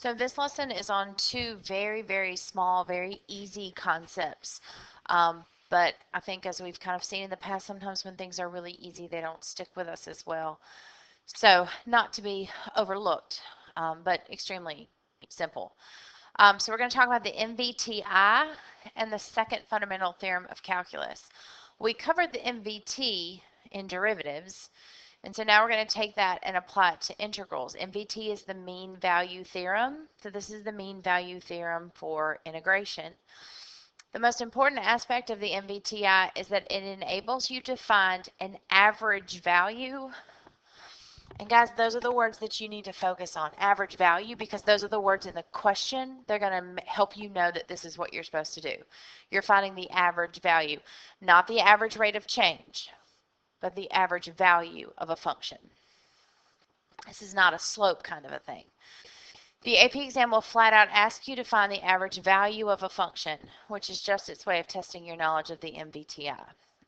So this lesson is on two very, very small, very easy concepts. But I think as we've kind of seen in the past, sometimes when things are really easy, they don't stick with us as well. So not to be overlooked, but extremely simple. So we're going to talk about the MVTI and the second fundamental theorem of calculus. We covered the MVT in derivatives. And so now we're going to take that and apply it to integrals. MVT is the mean value theorem. So this is the mean value theorem for integration. The most important aspect of the MVTI is that it enables you to find an average value. And guys, those are the words that you need to focus on, average value, because those are the words in the question. They're going to help you know that this is what you're supposed to do. You're finding the average value, not the average rate of change, but the average value of a function. This is not a slope kind of a thing. The AP exam will flat out ask you to find the average value of a function, which is just its way of testing your knowledge of the MVTI.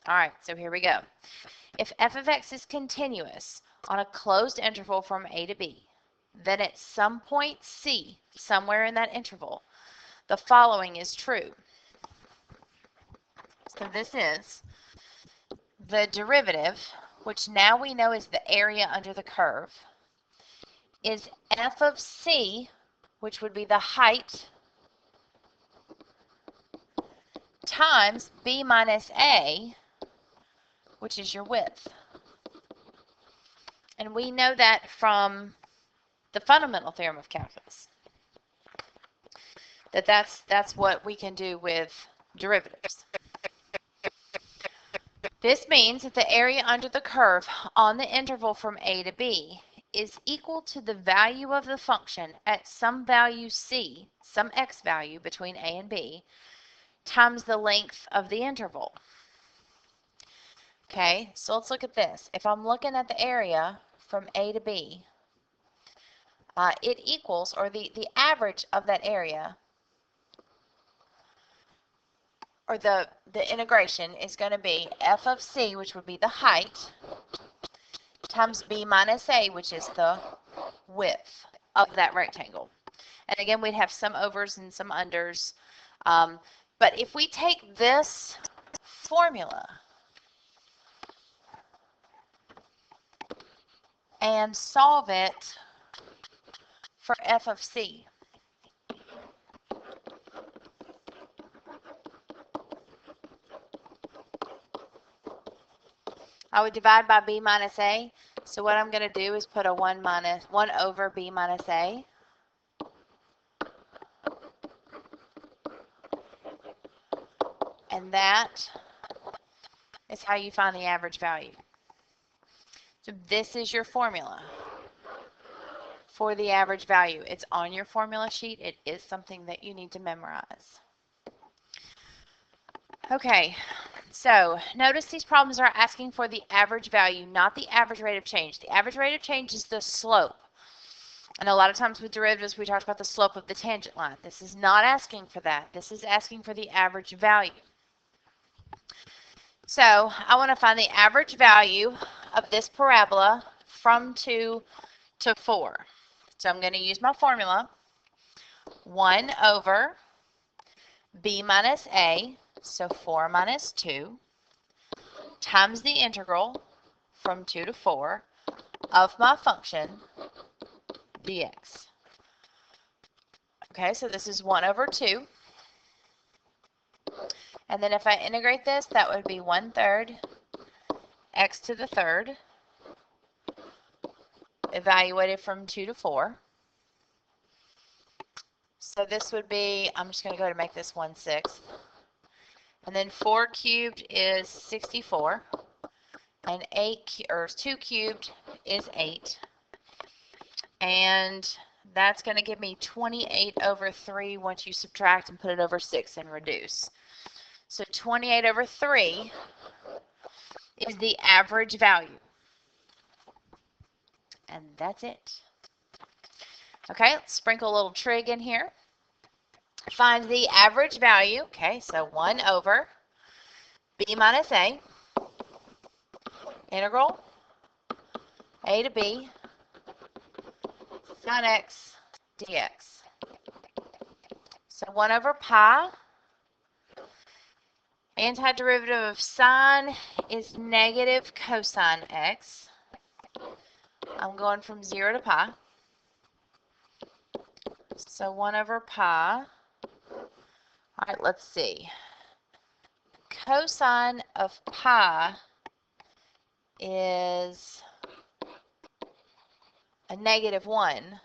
All right, so here we go. If f of x is continuous on a closed interval from a to b, then at some point c, somewhere in that interval, the following is true. So this is the derivative, which now we know is the area under the curve, is f of c, which would be the height, times b minus a, which is your width. And we know that from the fundamental theorem of calculus, that's what we can do with derivatives. This means that the area under the curve on the interval from a to b is equal to the value of the function at some value c, some x value between a and b, times the length of the interval. Okay, so let's look at this. If I'm looking at the area from a to b, it equals, or the average of that area, or the integration is going to be f of c, which would be the height, times b minus a, which is the width of that rectangle. And again, we'd have some overs and some unders. But if we take this formula and solve it for f of c, I would divide by b minus a. So what I'm going to do is put a 1 over b minus a. And that is how you find the average value. So this is your formula for the average value. It's on your formula sheet. It is something that you need to memorize. Okay, so notice these problems are asking for the average value, not the average rate of change. The average rate of change is the slope. And a lot of times with derivatives, we talked about the slope of the tangent line. This is not asking for that. This is asking for the average value. So I want to find the average value of this parabola from 2 to 4. So I'm going to use my formula, 1 over b minus a, so 4 minus 2, times the integral from 2 to 4 of my function dx. Okay, so this is 1 over 2. And then if I integrate this, that would be 1/3 x to the third, evaluated from 2 to 4. So this would be, I'm just going to go to make this 1/6. And then 4 cubed is 64. And 2 cubed is 8. And that's going to give me 28 over 3 once you subtract and put it over 6 and reduce. So 28 over 3 is the average value. And that's it. Okay, let's sprinkle a little trig in here. Find the average value. Okay, so 1 over b minus a, integral a to b, sin x dx. So 1 over pi. Antiderivative of sine is negative cosine x. I'm going from 0 to pi. So 1 over pi. All right, let's see. Cosine of pi is a negative 1,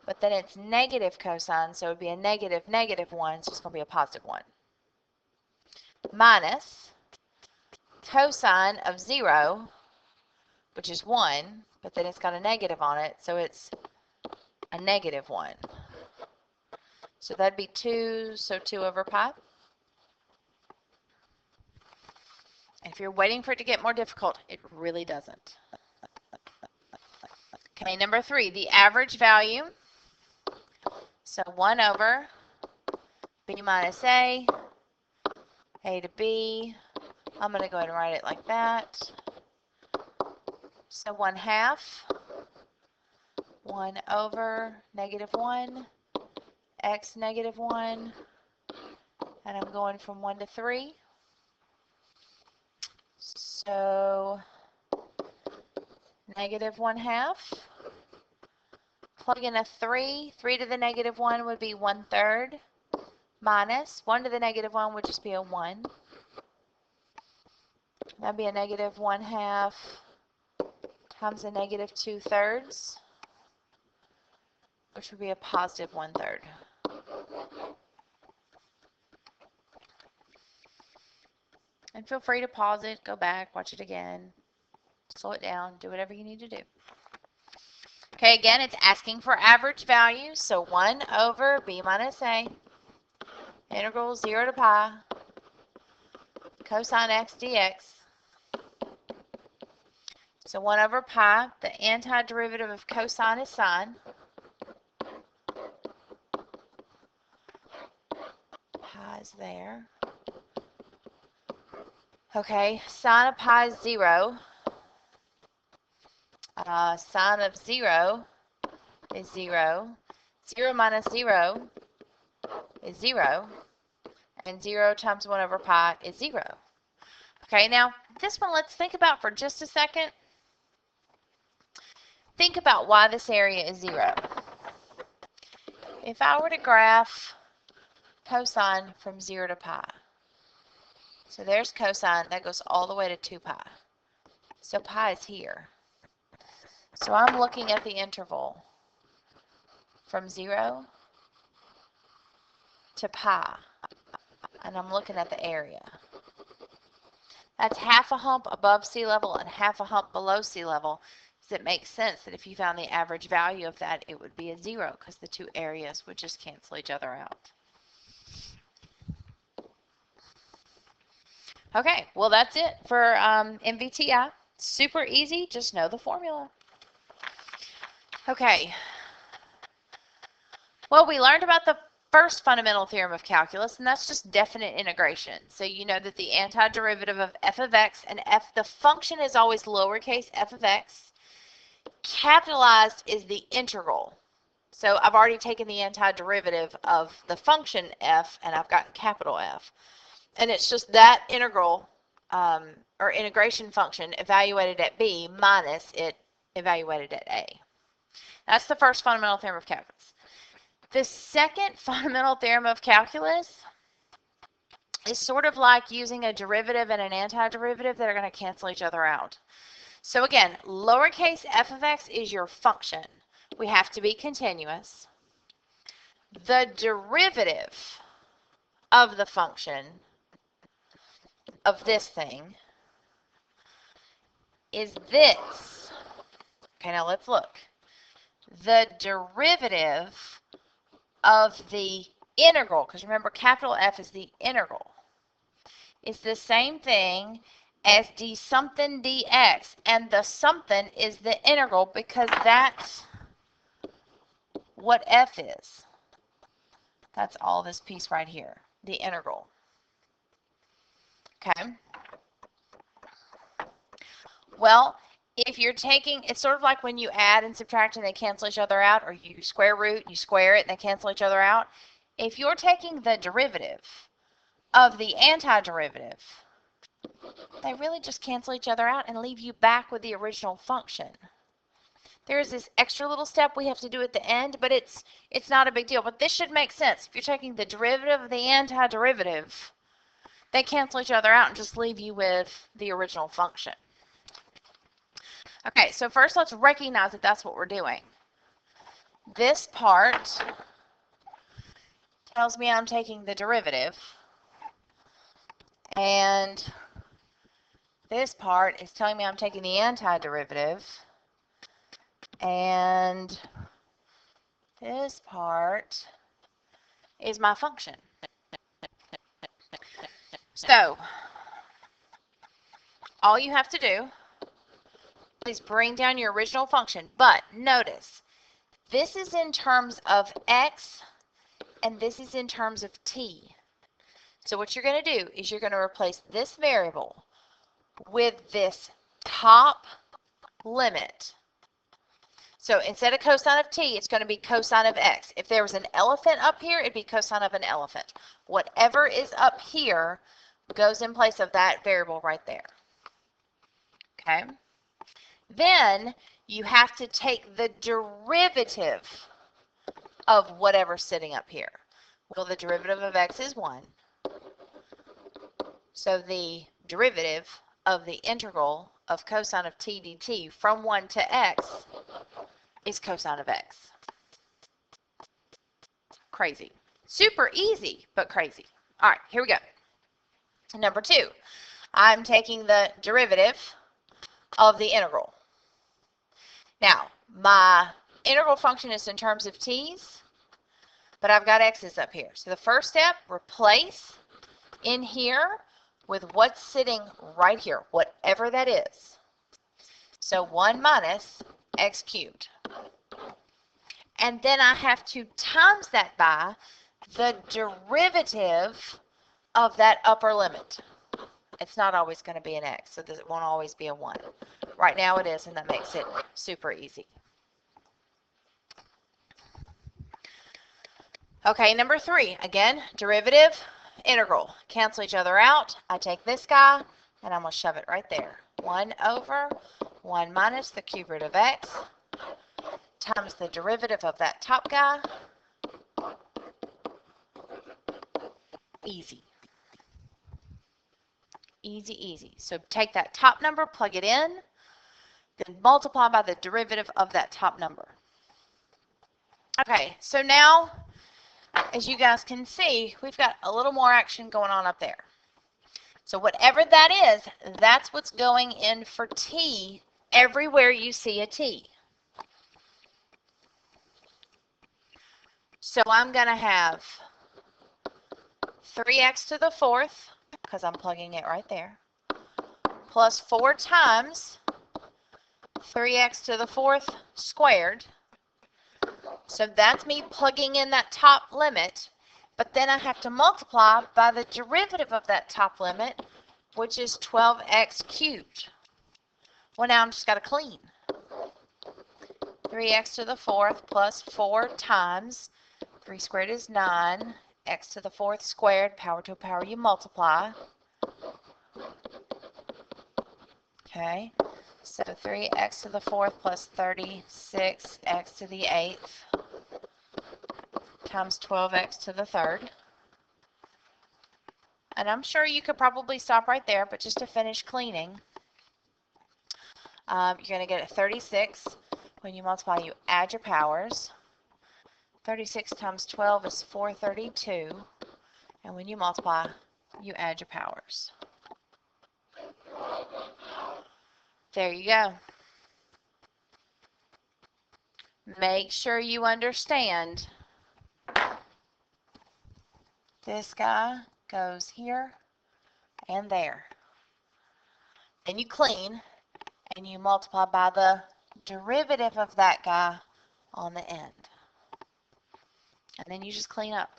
but then it's negative cosine, so it would be a negative negative 1, so it's going to be a positive 1. Minus cosine of 0, which is 1, but then it's got a negative on it, so it's a negative 1. So that'd be 2, so 2 over pi. If you're waiting for it to get more difficult, it really doesn't. Okay, number 3, the average value. So 1 over b minus a to b. I'm going to go ahead and write it like that. So 1/2, 1 over negative 1, x negative 1, and I'm going from 1 to 3. So negative 1/2. Plug in a 3. 3 to the negative 1 would be 1/3. Minus 1 to the negative 1 would just be a 1. That'd be a negative 1/2 times a negative 2/3, which would be a positive 1/3. And feel free to pause it, go back, watch it again, slow it down, do whatever you need to do. Okay, again, it's asking for average values, so 1 over b minus a, integral 0 to pi, cosine x dx. So 1 over pi, the antiderivative of cosine is sine. Pi is there. Okay, sine of pi is 0. Sine of 0 is 0. 0 minus 0 is 0. And 0 times 1 over pi is 0. Okay, now this one let's think about for just a second. Think about why this area is 0. If I were to graph cosine from 0 to pi, so there's cosine, that goes all the way to 2 pi. So pi is here. So I'm looking at the interval from 0 to pi, and I'm looking at the area. That's half a hump above sea level and half a hump below sea level. So it makes sense that if you found the average value of that, it would be a 0 because the two areas would just cancel each other out. Okay, well that's it for MVTI. Super easy, just know the formula. Okay. Well, we learned about the first fundamental theorem of calculus, and that's just definite integration. So you know that the antiderivative of f of x and the function is always lowercase f of x. Capitalized is the integral. So I've already taken the antiderivative of the function f, and I've got capital F. And it's just that integral or integration function evaluated at b minus it evaluated at a. That's the first fundamental theorem of calculus. The second fundamental theorem of calculus is sort of like using a derivative and an antiderivative that are going to cancel each other out. So again, lowercase f of x is your function. We have to be continuous. The derivative of the function of this thing is this. Okay, now let's look. The derivative of the integral, because remember capital F is the integral, is the same thing as d something dx, and the something is the integral because that's what f is. That's all this piece right here, the integral. Okay. Well, if you're taking, it's sort of like when you add and subtract and they cancel each other out, or you square root, you square it, and they cancel each other out. if you're taking the derivative of the antiderivative, they really just cancel each other out and leave you back with the original function. There's this extra little step we have to do at the end, but it's not a big deal. But this should make sense. If you're taking the derivative of the antiderivative, they cancel each other out and just leave you with the original function. Okay, so first let's recognize that that's what we're doing. This part tells me I'm taking the derivative, and this part is telling me I'm taking the antiderivative, and this part is my function. So all you have to do is bring down your original function, but notice this is in terms of x and this is in terms of t. So what you're going to do is you're going to replace this variable with this top limit. So instead of cosine of t, it's going to be cosine of x. If there was an elephant up here, it'd be cosine of an elephant. Whatever is up here goes in place of that variable right there. Okay? Then you have to take the derivative of whatever's sitting up here. Well, the derivative of x is 1. So the derivative of the integral of cosine of t dt from 1 to x is cosine of x. Crazy. Super easy, but crazy. All right, here we go. Number 2, I'm taking the derivative of the integral. Now, my integral function is in terms of t's, but I've got x's up here. So the first step, replace in here with what's sitting right here, whatever that is. So 1 minus x cubed. And then I have to times that by the derivative of that upper limit. It's not always going to be an x, so it won't always be a 1. Right now it is, and that makes it super easy. Okay, number 3, again, derivative, integral. Cancel each other out. I take this guy, and I'm going to shove it right there. 1 over 1 minus the cube root of x times the derivative of that top guy. Easy. Easy, easy. So take that top number, plug it in, then multiply by the derivative of that top number. Okay, so now, as you guys can see, we've got a little more action going on up there. So whatever that is, that's what's going in for t everywhere you see a t. So I'm going to have 3x to the 4th, because I'm plugging it right there, plus 4 times 3x to the 4th squared. So that's me plugging in that top limit, but then I have to multiply by the derivative of that top limit, which is 12x cubed. Well, now I'm just got to clean. 3x to the 4th plus 4 times 3 squared is 9, x to the 4th squared, power to a power you multiply. Okay, so 3x to the 4th plus 36x to the 8th times 12x to the 3rd. And I'm sure you could probably stop right there, but just to finish cleaning, you're going to get a 36. When you multiply, you add your powers. 36 times 12 is 432. And when you multiply, you add your powers. There you go. Make sure you understand this guy goes here and there. Then you clean and you multiply by the derivative of that guy on the end. And then you just clean up.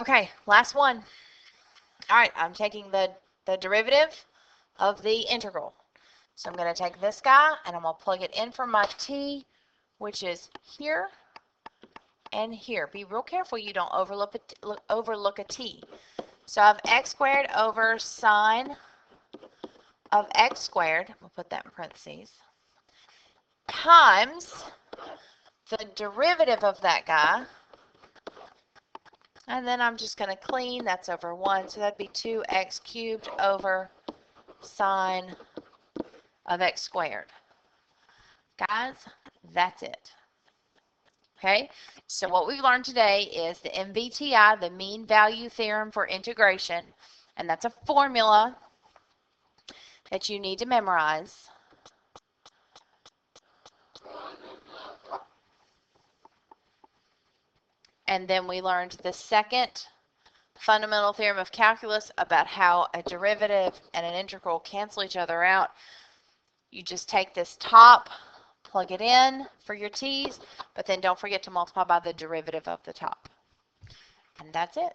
Okay, last one. All right, I'm taking the derivative of the integral. So I'm going to take this guy and I'm going to plug it in for my t, which is here, and here. Be real careful you don't overlook a t. So I have x squared over sine of x squared, we'll put that in parentheses, times the derivative of that guy, and then I'm just going to clean, that's over 1, so that'd be 2x cubed over sine of x squared. Guys, that's it. Okay, so what we've learned today is the MVTI, the mean value theorem for integration, and that's a formula that you need to memorize. And then we learned the second fundamental theorem of calculus about how a derivative and an integral cancel each other out. You just take this top, plug it in for your t's, but then don't forget to multiply by the derivative of the top. And that's it.